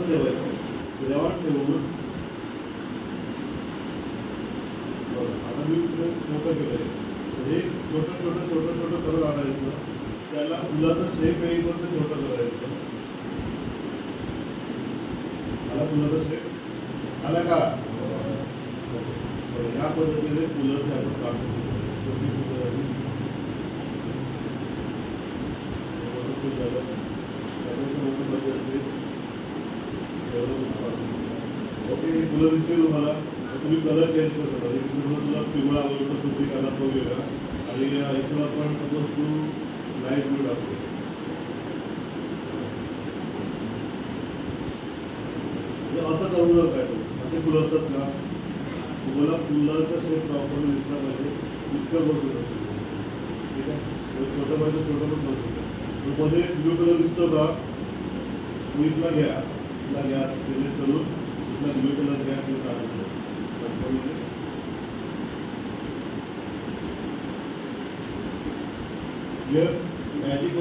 ठेवायचं त्याच्यावर ठेवून आता मी मोठं केलंय हे छोटं छोटं छोटं छोटं करत आणायचं त्याला फुलाचा शेप येईपर्यंत छोटं करायचं मला फुलाचा शेप आला का या पद्धतीने फुलं ते आपण काढतो छोटी फुलं झाली मोठं फुल झालं त्यानंतर मोठं पाहिजे असेल ओके फुलं दिसतील तुम्हाला तुम्ही कलर चेंज करू शकता तुला पिवळा आवडतो शुद्धी कलर तो वेगळा आणि इथं आपण सपोज तू लाईट ब्लू टाकतो असं करू नका तू असे फुलं असतात का तुम्हाला फुलाचा शेप प्रॉपरली दिसला पाहिजे इतकं करू शकतो ठीक आहे छोटं पाहिजे छोटं पण करू शकतो मध्ये ब्लू कलर दिसतो का तू इथला घ्या घ्या सिलेक्ट करून इथला ब्लू कलर घ्या किंवा टाकतो मॅजिक